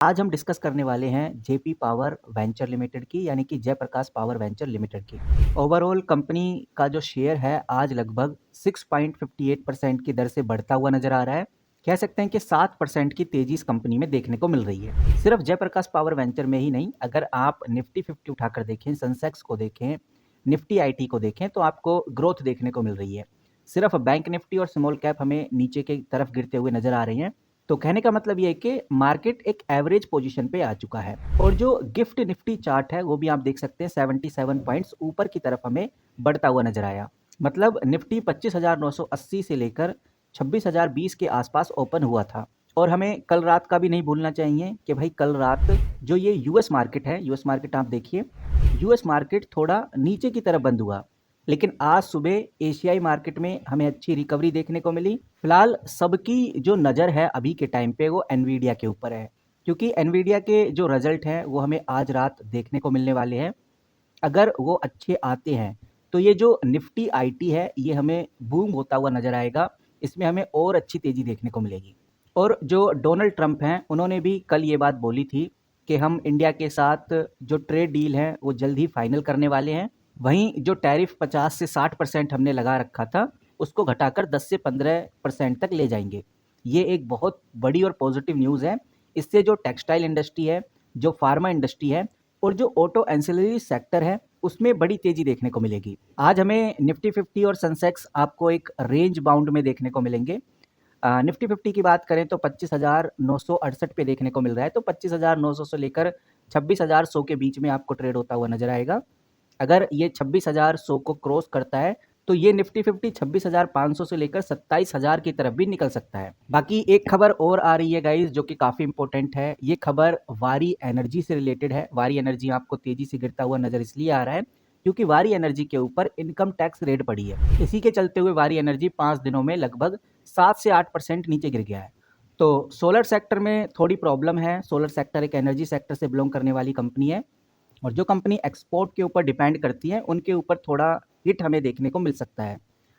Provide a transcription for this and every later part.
आज हम डिस्कस करने वाले हैं जेपी पावर वेंचर लिमिटेड की यानी कि जयप्रकाश पावर वेंचर लिमिटेड की। ओवरऑल कंपनी का जो शेयर है आज लगभग 6.58% की दर से बढ़ता हुआ नजर आ रहा है। कह सकते हैं कि 7% की तेजी इस कंपनी में देखने को मिल रही है। सिर्फ जयप्रकाश पावर वेंचर में ही नहीं, अगर आप निफ्टी 50 उठाकर देखें, सेंसेक्स को देखें, निफ्टी आईटी को देखें तो आपको ग्रोथ देखने को मिल रही है। सिर्फ बैंक निफ्टी और स्मॉल कैप हमें नीचे की तरफ गिरते हुए नजर आ रही हैं। तो कहने का मतलब ये है कि मार्केट एक एवरेज पोजीशन पे आ चुका है और जो गिफ्ट निफ्टी चार्ट है वो भी आप देख सकते हैं 77 पॉइंट्स ऊपर की तरफ हमें बढ़ता हुआ नजर आया। मतलब निफ्टी 25,980 से लेकर 26,020 के आसपास ओपन हुआ था। और हमें कल रात का भी नहीं भूलना चाहिए कि भाई कल रात जो ये यूएस मार्केट है, यूएस मार्केट आप देखिए, यूएस मार्केट थोड़ा नीचे की तरफ बंद हुआ, लेकिन आज सुबह एशियाई मार्केट में हमें अच्छी रिकवरी देखने को मिली। फिलहाल सबकी जो नज़र है अभी के टाइम पे वो एनवीडिया के ऊपर है, क्योंकि एनवीडिया के जो रिजल्ट हैं वो हमें आज रात देखने को मिलने वाले हैं। अगर वो अच्छे आते हैं तो ये जो निफ्टी आईटी है ये हमें बूम होता हुआ नजर आएगा, इसमें हमें और अच्छी तेजी देखने को मिलेगी। और जो डोनाल्ड ट्रंप हैं उन्होंने भी कल ये बात बोली थी कि हम इंडिया के साथ जो ट्रेड डील है वो जल्द ही फाइनल करने वाले हैं। वहीं जो टैरिफ 50 से 60% हमने लगा रखा था उसको घटाकर 10 से 15% तक ले जाएंगे। ये एक बहुत बड़ी और पॉजिटिव न्यूज़ है। इससे जो टेक्सटाइल इंडस्ट्री है, जो फार्मा इंडस्ट्री है और जो ऑटो एंसिलरी सेक्टर है उसमें बड़ी तेजी देखने को मिलेगी। आज हमें निफ्टी 50 और सेंसेक्स आपको एक रेंज बाउंड में देखने को मिलेंगे। निफ्टी 50 की बात करें तो 25,968 पे देखने को मिल रहा है, तो 25,900 से लेकर 26,100 के बीच में आपको ट्रेड होता हुआ नजर आएगा। अगर ये 26,100 को क्रॉस करता है तो ये निफ्टी 50 26,500 से लेकर 27,000 की तरफ भी निकल सकता है। बाकी एक खबर और आ रही है गाइस जो कि काफ़ी इंपॉर्टेंट है। ये खबर वारी एनर्जी से रिलेटेड है। वारी एनर्जी आपको तेजी से गिरता हुआ नजर इसलिए आ रहा है क्योंकि वारी एनर्जी के ऊपर इनकम टैक्स रेट पड़ी है। इसी के चलते हुए वारी एनर्जी 5 दिनों में लगभग 7 से 8% नीचे गिर गया है। तो सोलर सेक्टर में थोड़ी प्रॉब्लम है। सोलर सेक्टर एक एनर्जी सेक्टर से बिलोंग करने वाली कंपनी है और जो कंपनी एक्सपोर्ट के ऊपर डिपेंड करती है उनके ऊपर थोड़ा हिट हमें देखने को मिल सकता है।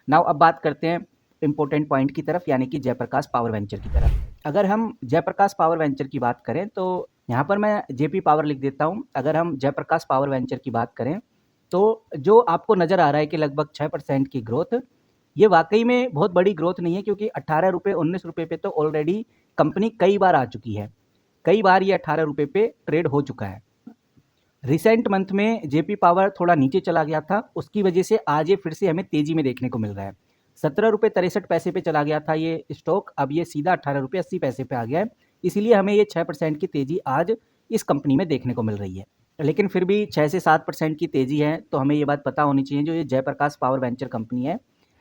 नाउ अब बात करते हैं इंपॉर्टेंट पॉइंट की तरफ यानी कि जयप्रकाश पावर वेंचर की तरफ। अगर हम जयप्रकाश पावर वेंचर की बात करें तो यहाँ पर मैं जेपी पावर लिख देता हूँ। अगर हम जयप्रकाश पावर वेंचर की बात करें तो जो आपको नज़र आ रहा है कि लगभग 6% की ग्रोथ, ये वाकई में बहुत बड़ी ग्रोथ नहीं है क्योंकि 18 रुपये 19 रुपये पे तो ऑलरेडी कंपनी कई बार आ चुकी है। कई बार ये 18 रुपये पे ट्रेड हो चुका है। रिसेंट मंथ में जेपी पावर थोड़ा नीचे चला गया था, उसकी वजह से आज ये फिर से हमें तेजी में देखने को मिल रहा है। 17 रुपये 63 पैसे पे चला गया था ये स्टॉक, अब ये सीधा 18 रुपये 80 पैसे पे आ गया है। इसीलिए हमें ये 6% की तेजी आज इस कंपनी में देखने को मिल रही है। लेकिन फिर भी 6 से 7% की तेजी है तो हमें ये बात पता होनी चाहिए, जो ये जयप्रकाश पावर वेंचर कंपनी है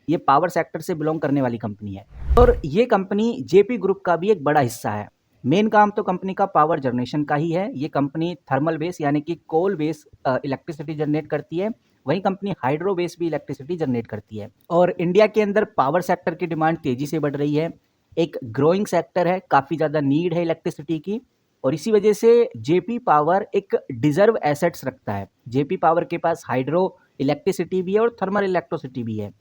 ये पावर सेक्टर से बिलोंग करने वाली कंपनी है और ये कंपनी जेपी ग्रुप का भी एक बड़ा हिस्सा है। मेन काम तो कंपनी का पावर जनरेशन का ही है। ये कंपनी थर्मल बेस यानी कि कोल बेस इलेक्ट्रिसिटी जनरेट करती है, वहीं कंपनी हाइड्रो बेस भी इलेक्ट्रिसिटी जनरेट करती है। और इंडिया के अंदर पावर सेक्टर की डिमांड तेजी से बढ़ रही है, एक ग्रोइंग सेक्टर है, काफ़ी ज़्यादा नीड है इलेक्ट्रिसिटी की और इसी वजह से जेपी पावर एक डिजर्व एसेट्स रखता है। जेपी पावर के पास हाइड्रो इलेक्ट्रिसिटी भी है और थर्मल इलेक्ट्रिसिटी भी है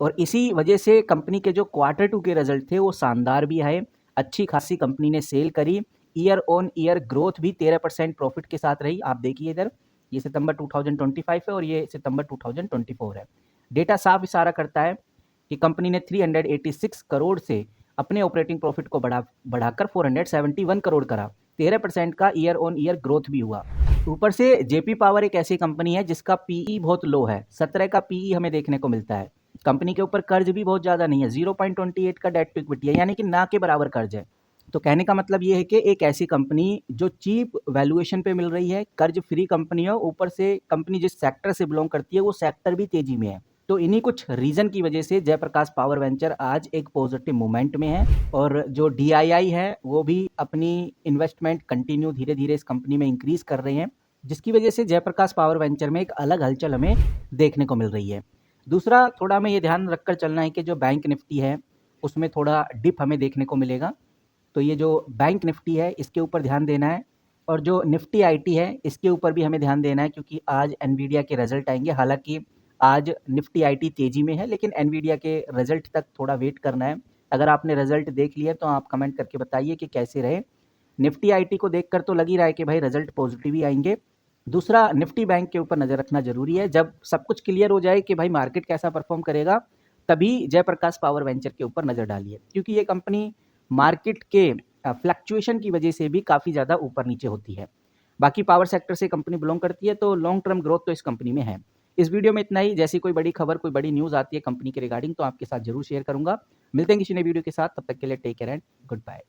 और इसी वजह से कंपनी के जो Q2 के रिजल्ट थे वो शानदार भी आए। अच्छी खासी कंपनी ने सेल करी। ईयर ऑन ईयर ग्रोथ भी 13% प्रॉफिट के साथ रही। आप देखिए इधर, ये सितंबर 2025 है और ये सितंबर 2024 है। डेटा साफ इशारा करता है कि कंपनी ने 386 करोड़ से अपने ऑपरेटिंग प्रॉफिट को बढ़ाकर 471 करोड़ करा। 13% का ईयर ऑन ईयर ग्रोथ भी हुआ। ऊपर से जेपी पावर एक ऐसी कंपनी है जिसका पीई बहुत लो है, 17 का पीई हमें देखने को मिलता है। कंपनी के ऊपर कर्ज भी बहुत ज़्यादा नहीं है, 0.28 का डेट टू इक्विटी है, यानी कि ना के बराबर कर्ज है। तो कहने का मतलब ये है कि एक ऐसी कंपनी जो चीप वैल्यूएशन पे मिल रही है, कर्ज फ्री कंपनी है, ऊपर से कंपनी जिस सेक्टर से बिलोंग करती है वो सेक्टर भी तेजी में है। तो इन्हीं कुछ रीजन की वजह से जयप्रकाश पावर वेंचर आज एक पॉजिटिव मूवमेंट में है और जो डीआईआई है वो भी अपनी इन्वेस्टमेंट कंटिन्यू धीरे धीरे इस कंपनी में इंक्रीज कर रहे हैं, जिसकी वजह से जयप्रकाश पावर वेंचर में एक अलग हलचल हमें देखने को मिल रही है। दूसरा, थोड़ा हमें ये ध्यान रखकर चलना है कि जो बैंक निफ्टी है उसमें थोड़ा डिप हमें देखने को मिलेगा। तो ये जो बैंक निफ्टी है इसके ऊपर ध्यान देना है और जो निफ्टी आईटी है इसके ऊपर भी हमें ध्यान देना है क्योंकि आज एनवीडिया के रिजल्ट आएंगे। हालांकि आज निफ्टी आईटी तेजी में है लेकिन एनवीडिया के रिजल्ट तक थोड़ा वेट करना है। अगर आपने रिजल्ट देख लिया तो आप कमेंट करके बताइए कि कैसे रहे। निफ्टी आईटी को देखकर तो लग ही रहा है कि भाई रिजल्ट पॉजिटिव ही आएंगे। दूसरा, निफ्टी बैंक के ऊपर नज़र रखना जरूरी है। जब सब कुछ क्लियर हो जाए कि भाई मार्केट कैसा परफॉर्म करेगा, तभी जयप्रकाश पावर वेंचर के ऊपर नज़र डालिए, क्योंकि ये कंपनी मार्केट के फ्लक्चुएशन की वजह से भी काफ़ी ज़्यादा ऊपर नीचे होती है। बाकी पावर सेक्टर से कंपनी बिलोंग करती है, तो लॉन्ग टर्म ग्रोथ तो इस कंपनी में है। इस वीडियो में इतना ही। जैसी कोई बड़ी खबर, कोई बड़ी न्यूज़ आती है कंपनी के रिगार्डिंग, तो आपके साथ जरूर शेयर करूंगा। मिलते हैं किसी नए वीडियो के साथ, तब तक के लिए take care and good bye.